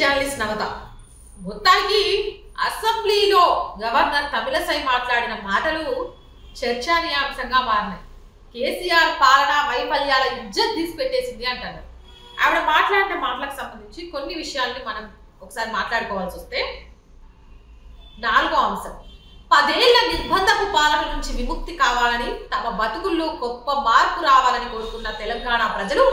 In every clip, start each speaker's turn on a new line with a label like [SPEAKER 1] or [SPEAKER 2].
[SPEAKER 1] Journalist నవత. మొత్తానికి అసెంబ్లీలో governor Tamilisai మాట్లాడిన మాటలు చర్చానీయాంశంగా మారినాయి. కేసీఆర్ పాలన వైఫల్యాల ఇజ్జత్ తీసి పెట్టేసింది అంటారు. ఆవిడ మాట్లాడిన మాటలకు సంబంధించి కొన్ని విషయాల్ని మనం ఒకసారి మాట్లాడుకోవాల్సి వస్తే, 4వ అంశం, 10 ఏళ్ల నిర్బంధపు పాలన నుంచి విముక్తి కావాలని, తమ బతుకుల్లో గొప్ప మార్పు రావాలని కోరుకున్న తెలంగాణ ప్రజలు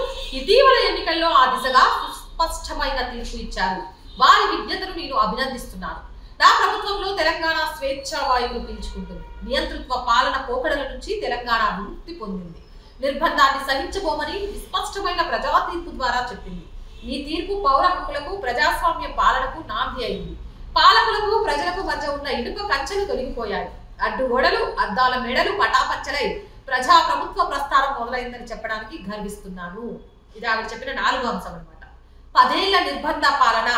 [SPEAKER 1] ఇటీవల ఎన్నికల్లో ఆ దిశగా సుస్పష్టమైన తీర్పు ఇచ్చారు. వారి విజ్ఞతను నేను అభినందిస్తున్నాను. నా ప్రభుత్వంలో తెలంగాణ స్వేచ్ఛా వాయువులు పీల్చుకుంటుంది. నియంతృత్వ పాలన పోకడల నుంచి తెలంగాణ విముక్తి పొందింది. నిర్బంధాన్ని సహించబోమని విస్పష్టమైన ప్రజా తీర్పు ద్వారా చెప్పింది. ఈ తీర్పు పౌర హక్కులకు, ప్రజాస్వామ్య పాలనకు నాంది అయింది. పాలకులకు ప్రజలకు మధ్య ఉన్న ఇనుప కంచెలు తొలగిపోయాయి. అడ్డుగోడలు, అద్దాల మెడలు పటాపంచలై ప్రజా ప్రభుత్వ ప్రస్థానం మొదలైందని చెప్పడానికి గర్విస్తున్నాను. ఇది ఆవిడ చెప్పిన 4వ అంశం అనమాట. 10 ఏళ్ల నిర్బంధ పాలన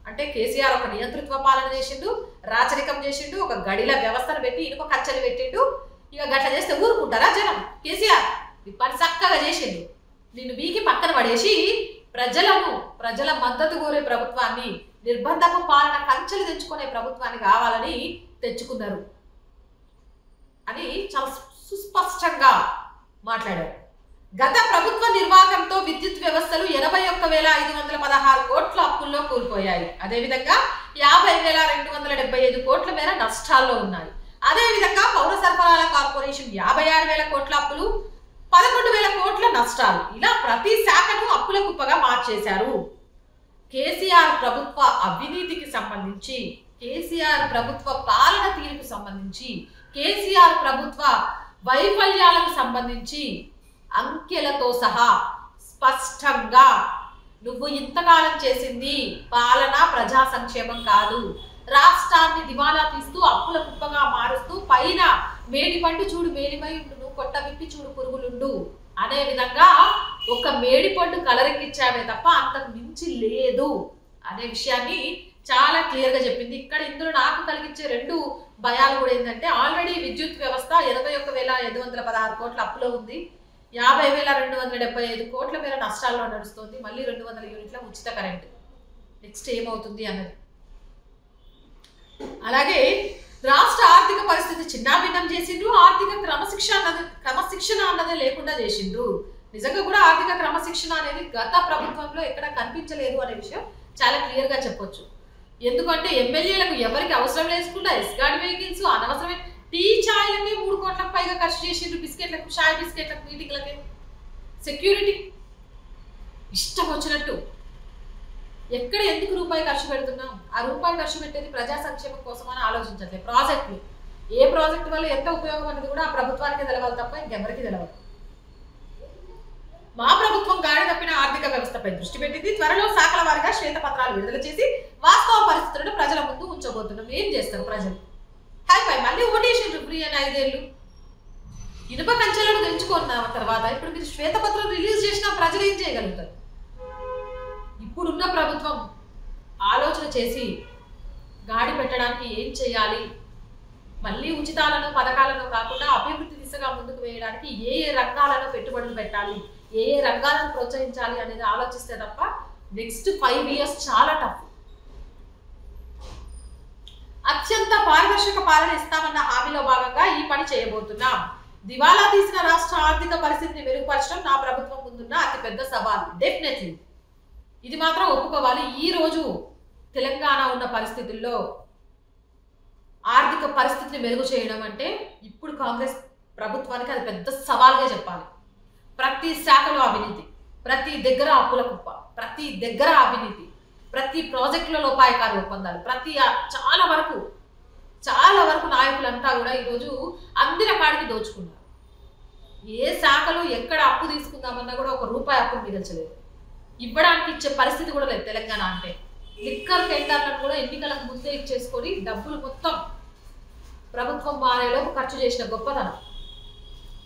[SPEAKER 1] అంటే కేసీఆర్ ఒక నియంతృత్వ పాలన చేసిండు, రాచరికం చేసిండు, ఒక గడిల వ్యవస్థను పెట్టి ఇనుప కంచెలు పెట్టిండు. ఇక గట్ల చేస్తే ఊరుకుంటారా జనం? కేసీఆర్ ఈ పని చక్కగా చేసిండు. నిన్ను వీకి పక్కన పడేసి ప్రజల మద్దతు కోరే ప్రభుత్వాన్ని, నిర్బంధపు పాలన కంచెలు తెచ్చుకునే ప్రభుత్వాన్ని కావాలని తెచ్చుకున్నారు అని చాలా సుస్పష్టంగా మాట్లాడారు. గత ప్రభుత్వ నిర్వాహకంతో విద్యుత్ వ్యవస్థలు 81,516 కోట్ల అప్పుల్లో కూలిపోయాయి. అదేవిధంగా 50,275 కోట్ల మేర నష్టాల్లో ఉన్నాయి. అదేవిధంగా పౌర సరఫరాల కార్పొరేషన్ 56,000 కోట్ల అప్పులు, 11,000 కోట్ల నష్టాలు. ఇలా ప్రతి శాఖను అప్పుల కుప్పగా మార్చేశారు. కేసీఆర్ ప్రభుత్వ అవినీతికి సంబంధించి, కేసీఆర్ ప్రభుత్వ పాలన తీరుకు సంబంధించి, కేసీఆర్ ప్రభుత్వ వైఫల్యాలకు సంబంధించి అంకెలతో సహా స్పష్టంగా నువ్వు ఇంతకాలం చేసింది పాలన ప్రజా సంక్షేమం కాదు, రాష్ట్రాన్ని దివాలా తీస్తూ అప్పుల కుప్పగా మారుస్తూ పైన మేడి పండు చూడు మేలిమై ఉండు, కొట్ట విప్పి చూడు పురుగులుండు అనే విధంగా ఒక మేడి పండు కలరింగిచ్చావే తప్ప అంతకు మించి లేదు అనే విషయాన్ని చాలా క్లియర్గా చెప్పింది. ఇందులో నాకు కలిగించే 2 భయాలు కూడా ఏంటంటే, ఆల్రెడీ విద్యుత్ వ్యవస్థ 81,516 కోట్ల అప్పులో ఉంది, 50,275 కోట్ల మేర నష్టాల్లో నడుస్తుంది, మళ్ళీ 200 యూనిట్ల ఉచిత కరెంటు. నెక్స్ట్ ఏమవుతుంది అన్నది. అలాగే రాష్ట్ర ఆర్థిక పరిస్థితి చిన్నాభిన్నం చేసిండ్రు. ఆర్థిక క్రమశిక్షణ అన్నదే లేకుండా చేసిండ్రు. నిజంగా కూడా ఆర్థిక క్రమశిక్షణ అనేది గత ప్రభుత్వంలో ఎక్కడ కనిపించలేదు అనే విషయం చాలా క్లియర్ గా చెప్పొచ్చు. ఎందుకంటే ఎమ్మెల్యేలకు ఎవరికి అవసరం లేకుండా ఎస్గార్డ్ వెహికల్స్, అనవసరమైన టీ ఛాయ్లకి 3 కోట్లకు పైగా ఖర్చు చేసిండ్రు. బిస్కెట్లకు, చాయ్ బిస్కెట్లకు, మీటింగ్లకి, సెక్యూరిటీ ఇష్టం వచ్చినట్టు. ఎక్కడ ఎందుకు రూపాయి ఖర్చు పెడుతున్నాం? ఆ రూపాయి ఖర్చు పెట్టేది ప్రజా సంక్షేమం కోసం అని ఆలోచించట్లేదు. ప్రాజెక్టులు, ఏ ప్రాజెక్టు వల్ల ఎంత ఉపయోగం అనేది కూడా ఆ ప్రభుత్వానికి తెలవాలి తప్ప ఇంకెవరికి తెలవదు. మా ప్రభుత్వం గాడి తప్పిన ఆర్థిక వ్యవస్థపై దృష్టి పెట్టింది. త్వరలో శాఖల వారిగా శ్వేతపత్రాలు విడుదల చేసి వాస్తవ పరిస్థితులను ప్రజల ముందు ఉంచబోతున్నాం. ఏం చేస్తారు ప్రజలు? హైపై మళ్ళీ ఓటేషన్ ఫ్రీ అని 5 ఏళ్ళు ఇనుప కంచెలను తెంచుకున్న తర్వాత ఇప్పుడు మీరు శ్వేతపత్రం రిలీజ్ చేసిన ప్రజలు ఏం చేయగలుగుతారు? ఇప్పుడున్న ప్రభుత్వం ఆలోచన చేసి గాడి పెట్టడానికి ఏం చేయాలి, మళ్ళీ ఉచితాలను పథకాలను కాకుండా అభివృద్ధి దిశగా ముందుకు వేయడానికి ఏ రంగాలలో పెట్టుబడులు పెట్టాలి, ఏ రంగాలను ప్రోత్సహించాలి అనేది ఆలోచిస్తే తప్ప నెక్స్ట్ 5 ఇయర్స్ చాలా టఫ్. అత్యంత పారదర్శక పాలన ఇస్తామన్న హామీలో భాగంగా ఈ పని చేయబోతున్నాం. దివాలా తీసిన రాష్ట్ర ఆర్థిక పరిస్థితిని మెరుగుపరచడం నా ప్రభుత్వం ముందున్న అతిపెద్ద సవాల్. డెఫినెట్లీ ఇది మాత్రం ఒప్పుకోవాలి. ఈ రోజు తెలంగాణ ఉన్న పరిస్థితుల్లో ఆర్థిక పరిస్థితిని మెరుగు చేయడం అంటే ఇప్పుడు కాంగ్రెస్ ప్రభుత్వానికి అది పెద్ద సవాల్గా చెప్పాలి. ప్రతి శాఖలో అవినీతి, ప్రతి దగ్గర అప్పుల కుప్ప, ప్రతి దగ్గర అవినీతి, ప్రతి ప్రాజెక్టులో లోపాయకారి ఒప్పందాలు, చాలా వరకు నాయకులంతా కూడా ఈరోజు అందిన కాడికి దోచుకున్నారు. ఏ శాఖలో ఎక్కడ అప్పు తీసుకుందామన్నా కూడా 1 రూపాయి అప్పు మిగల్చలేదు. ఇవ్వడానికి ఇచ్చే పరిస్థితి కూడా లేదు. తెలంగాణ అంటే లిక్కర్ టెండర్లను కూడా ఎన్నికలకు ముందే ఇచ్చేసుకొని డబ్బులు మొత్తం ప్రభుత్వం మారేలోపు ఖర్చు చేసిన గొప్పతనం.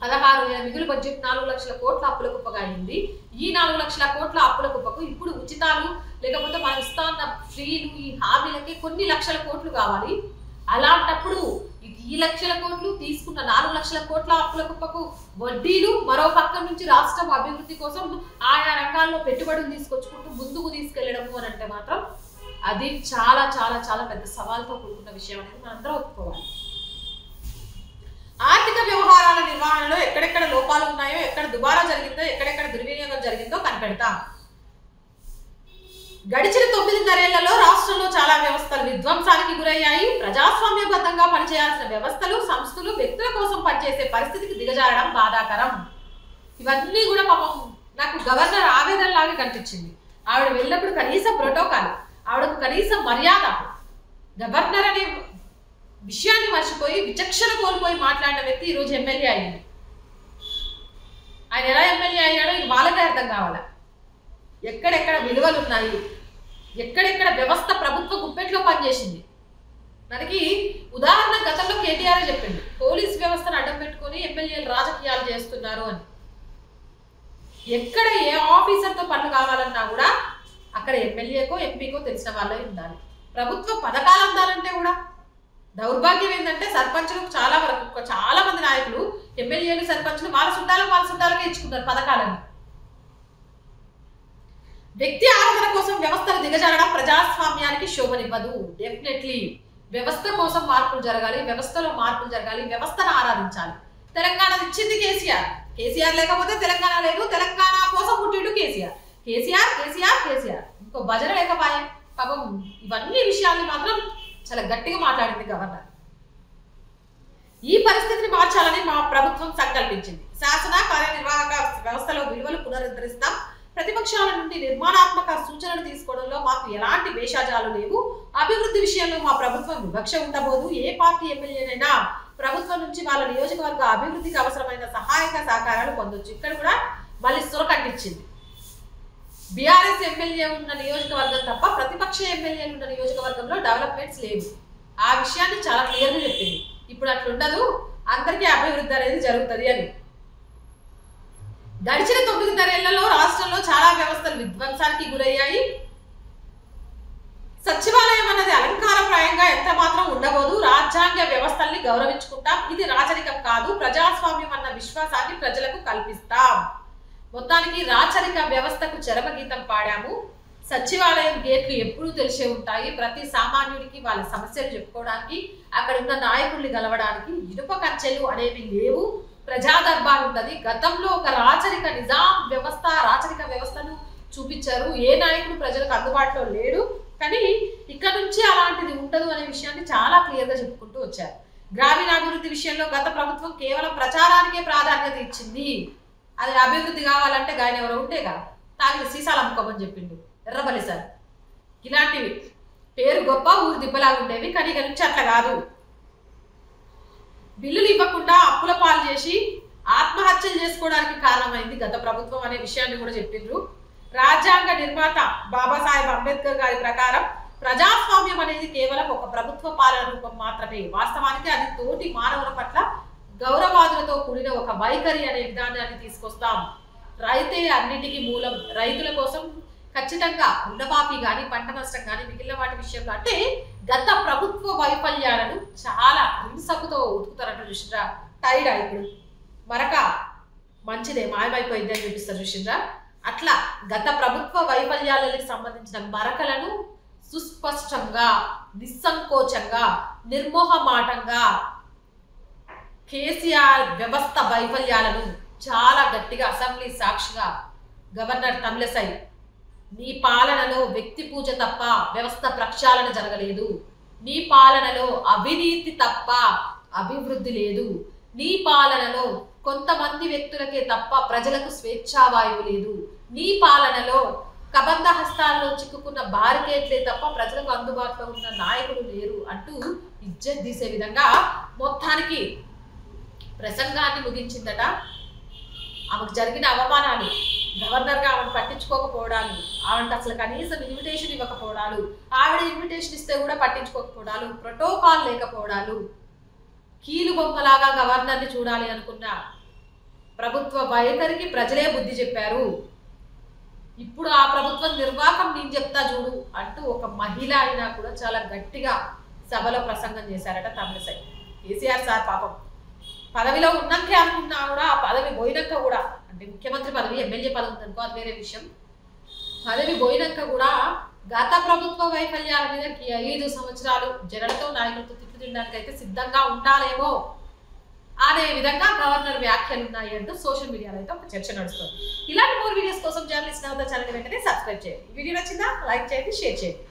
[SPEAKER 1] 16,000 మిగులు బడ్జెట్ 4 లక్షల కోట్ల అప్పుల కుప్పగా అయింది. ఈ 4 లక్షల కోట్ల అప్పుల కుప్పకు ఇప్పుడు ఉచితాలు లేకపోతే మనం ఇస్తాన్న ఫ్రీలు, ఈ హామీలకి కొన్ని లక్షల కోట్లు కావాలి. అలాంటప్పుడు ఈ లక్షల కోట్లు తీసుకున్న 4 లక్షల కోట్ల అప్పుల కుప్పకు వడ్డీలు, మరో పక్క నుంచి రాష్ట్రం అభివృద్ధి కోసం ఆయా రంగాల్లో పెట్టుబడులు తీసుకొచ్చుకుంటూ ముందుకు తీసుకెళ్లడము అని అంటే మాత్రం అది చాలా చాలా చాలా పెద్ద సవాల్తో కూడుకున్న విషయం అనేది మనందరం ఒప్పుకోవాలి. ఆర్థిక వ్యవహారాల నిర్వహణలో ఎక్కడెక్కడ లోపాలు ఉన్నాయో, ఎక్కడ దుబారా జరిగిందో, ఎక్కడెక్కడ దుర్వినియోగం జరిగిందో కనిపెడతాం. గడిచిన 9 ఏళ్లలో రాష్ట్రంలో చాలా వ్యవస్థలు విధ్వంసానికి గురయ్యాయి. ప్రజాస్వామ్యబద్ధంగా పనిచేయాల్సిన వ్యవస్థలు, సంస్థలు వ్యక్తుల కోసం పనిచేసే పరిస్థితికి దిగజారడం బాధాకరం. ఇవన్నీ కూడా పాపం నాకు గవర్నర్ ఆవేదనలాగే కనిపించింది. ఆవిడ వెళ్ళినప్పుడు కనీస ప్రోటోకాల్, ఆవిడకు కనీస మర్యాద, గవర్నర్ అనే విషయాన్ని మర్చిపోయి విచక్షణ కోల్పోయి మాట్లాడిన వ్యక్తి ఈరోజు ఎమ్మెల్యే అయ్యింది. ఆయన ఎలా ఎమ్మెల్యే అయ్యాడో ఇది వాళ్ళకే అర్థం కావాలా. ఎక్కడెక్కడ విలువలు ఉన్నాయి, ఎక్కడెక్కడ వ్యవస్థ ప్రభుత్వ గుప్పెట్లో పనిచేసింది. మనకి ఉదాహరణ గతంలో కేటీఆర్ చెప్పింది, పోలీస్ వ్యవస్థను అడ్డం పెట్టుకొని ఎమ్మెల్యేలు రాజకీయాలు చేస్తున్నారు అని. ఎక్కడ ఏ ఆఫీసర్తో పనులు కావాలన్నా కూడా అక్కడ ఎమ్మెల్యేకో ఎంపీకో తెలిసిన వాళ్ళే ఉండాలి. ప్రభుత్వ పథకాలు అందాలంటే కూడా దౌర్భాగ్యం ఏంటంటే సర్పంచులకు చాలా మంది నాయకులు, ఎమ్మెల్యేలు, సర్పంచులు వాళ్ళ చుట్టాలకే ఇచ్చుకున్నారు పథకాలను. వ్యక్తి ఆరాధన కోసం వ్యవస్థలు దిగజారడం ప్రజాస్వామ్యానికి శోభనివ్వదు. డెఫినెట్లీ వ్యవస్థ కోసం మార్పులు జరగాలి, వ్యవస్థలో మార్పులు జరగాలి, వ్యవస్థను ఆరాధించాలి. తెలంగాణ ఇచ్చింది కేసీఆర్. కేసీఆర్ లేకపోతే తెలంగాణ లేదు. తెలంగాణ కోసం పుట్టిండు కేసీఆర్. కేసీఆర్ కేసీఆర్ కేసీఆర్ ఇంకో భజన లేకపోయే. పాపం ఇవన్నీ విషయాల్ని మాత్రం చాలా గట్టిగా మాట్లాడింది గవర్నర్. ఈ పరిస్థితిని మార్చాలని మా ప్రభుత్వం సంకల్పించింది. శాసన కార్యనిర్వాహక వ్యవస్థలో విలువలు పునరుద్ధరిస్తాం. ప్రతిపక్షాల నుండి నిర్మాణాత్మక సూచనలు తీసుకోవడంలో మాకు ఎలాంటి వేషాజాలు లేవు. అభివృద్ధి విషయంలో మా ప్రభుత్వం వివక్ష ఉండబోదు. ఏ పార్టీ ఎమ్మెల్యేనైనా ప్రభుత్వం నుంచి వాళ్ళ నియోజకవర్గ అభివృద్ధికి అవసరమైన సహాయక సహకారాలు పొందొచ్చు. ఇక్కడ కూడా మళ్ళీ సురకట్టించింది. బీఆర్ఎస్ ఎమ్మెల్యే ఉన్న నియోజకవర్గం తప్ప ప్రతిపక్ష ఎమ్మెల్యేలు ఉన్న నియోజకవర్గంలో డెవలప్మెంట్స్ లేవు. ఆ విషయాన్ని చాలా క్లియర్గా చెప్పింది. ఇప్పుడు అట్లుండదు, అందరికీ అభివృద్ధి అనేది జరుగుతుంది అని. గడిచిన 9 ఏళ్లలో రాష్ట్రంలో చాలా వ్యవస్థలు విధ్వంసానికి గురయ్యాయి. సచివాలయం అన్నది అలంకారప్రాయంగా ఎంత మాత్రం ఉండబోదు. రాజ్యాంగ వ్యవస్థల్ని గౌరవించుకుంటాం. ఇది రాచరికం కాదు, ప్రజాస్వామ్యం అన్న విశ్వాసాన్ని ప్రజలకు కల్పిస్తాం. మొత్తానికి రాచరిక వ్యవస్థకు చరమగీతం పాడాము. సచివాలయం గేట్లు ఎప్పుడూ తెలిసే ఉంటాయి. ప్రతి సామాన్యుడికి వాళ్ళ సమస్యలు చెప్పుకోవడానికి, అక్కడ ఉన్న నాయకుల్ని గెలవడానికి ఇనుప కంచెలు అనేవి లేవు. ప్రజా దర్బార్ ఉంటుంది. గతంలో ఒక రాచరిక నిజాం వ్యవస్థ, రాచరిక వ్యవస్థను చూపించారు. ఏ నాయకుడు ప్రజలకు అందుబాటులో లేడు. కానీ ఇక్కడ నుంచి అలాంటిది ఉండదు అనే విషయాన్ని చాలా క్లియర్గా చెప్పుకుంటూ వచ్చారు. గ్రామీణాభివృద్ధి విషయంలో గత ప్రభుత్వం కేవలం ప్రచారానికే ప్రాధాన్యత ఇచ్చింది. అది అభివృద్ధి కావాలంటే గాయన ఎవరో ఉంటేగా తాగిన సీసాలు అమ్ముకోమని చెప్పిండు ఎర్రబల్లి సార్. ఇలాంటివి పేరు గొప్ప, ఊరు దిబ్బలాగా ఉండేవి. కానీ ఇక నుంచి అట్లా కాదు. బిల్లులు ఇవ్వకుండా అప్పుల పాలు చేసి ఆత్మహత్యలు చేసుకోవడానికి కారణమైంది గత ప్రభుత్వం అనే విషయాన్ని కూడా చెప్పిండ్రు. రాజ్యాంగ నిర్మాత బాబాసాహెబ్ అంబేద్కర్ గారి ప్రకారం ప్రజాస్వామ్యం అనేది కేవలం ఒక ప్రభుత్వ పాలన రూపం మాత్రమే. వాస్తవానికి అది తోటి మానవుల పట్ల గౌరవాదులతో కూడిన ఒక వైఖరి అనే విధానాన్ని తీసుకొస్తాం. రైతే అన్నిటికీ మూలం. రైతుల కోసం ఖచ్చితంగా రుణమాఫీ కానీ, పంట నష్టం కానీ, మిగిలిన వాటి విషయంలో అంటే గత ప్రభుత్వ వైఫల్యాలను చాలా హింసకుతో ఉతుకుతారంట. చూసిండ్రా టైడా ఇప్పుడు మరక మంచిదే మాయమైపోయింది అని చూపిస్తారు. చూసిండ్రా అట్లా గత ప్రభుత్వ వైఫల్యాలకు సంబంధించిన మరకలను సుస్పష్టంగా, నిస్సంకోచంగా, నిర్మోహమాటంగా కేసీఆర్ వ్యవస్థ వైఫల్యాలను చాలా గట్టిగా అసెంబ్లీ సాక్షిగా గవర్నర్ తమిళసై, నీ పాలనలో వ్యక్తి పూజ తప్ప వ్యవస్థ ప్రక్షాళన జరగలేదు. నీ పాలనలో అవినీతి తప్ప అభివృద్ధి లేదు. నీ పాలనలో కొంతమంది వ్యక్తులకే తప్ప ప్రజలకు స్వేచ్ఛావాయువు లేదు. నీ పాలనలో కబంధ హస్తాల్లో చిక్కుకున్న బారికేట్లే తప్ప ప్రజలకు అందుబాటులో ఉన్న నాయకులు లేరు అంటూ ఇజ్జత్ తీసే విధంగా మొత్తానికి ప్రసంగాన్ని ముగించిందట. ఆమెకు జరిగిన అవమానాలు, గవర్నర్గా ఆవిడ పట్టించుకోకపోవడాలు, ఆవిడకి అసలు కనీసం ఇన్విటేషన్ ఇవ్వకపోవడాలు, ఆవిడ ఇన్విటేషన్ ఇస్తే కూడా పట్టించుకోకపోవడాలు, ప్రోటోకాల్ లేకపోవడాలు, కీలు బొమ్మలాగా గవర్నర్ని చూడాలి అనుకున్న ప్రభుత్వ వైఖరికి ప్రజలే బుద్ధి చెప్పారు. ఇప్పుడు ఆ ప్రభుత్వం నిర్వాహకం నేను చెప్తా చూడు అంటూ ఒక మహిళ అయినా కూడా చాలా గట్టిగా సభలో ప్రసంగం చేశారట తమిళసై. కేసీఆర్ సార్ పాపం పదవిలో ఉన్నాకే అనుకున్నా కూడా, ఆ పదవి పోయినాక కూడా, అంటే ముఖ్యమంత్రి పదవి, ఎమ్మెల్యే పదవి ఉందనుకో అది వేరే విషయం, పదవి పోయినాక కూడా గత ప్రభుత్వ వైఫల్యాల మీద 5 సంవత్సరాలు జనలతో నాయకులతో తిట్లు తినడానికి అయితే సిద్ధంగా ఉండాలేమో అనే విధంగా గవర్నర్ వ్యాఖ్యలు ఉన్నాయి అంటూ సోషల్ మీడియాలో అయితే ఒక చర్చ నడుస్తుంది. ఇలాంటి మోర్ వీడియోస్ కోసం జర్నలిస్ట్ నవత ఛానల్ వెంటనే సబ్స్క్రైబ్ చేయండి. వీడియో నచ్చిందా? లైక్ చేయండి, షేర్ చేయండి.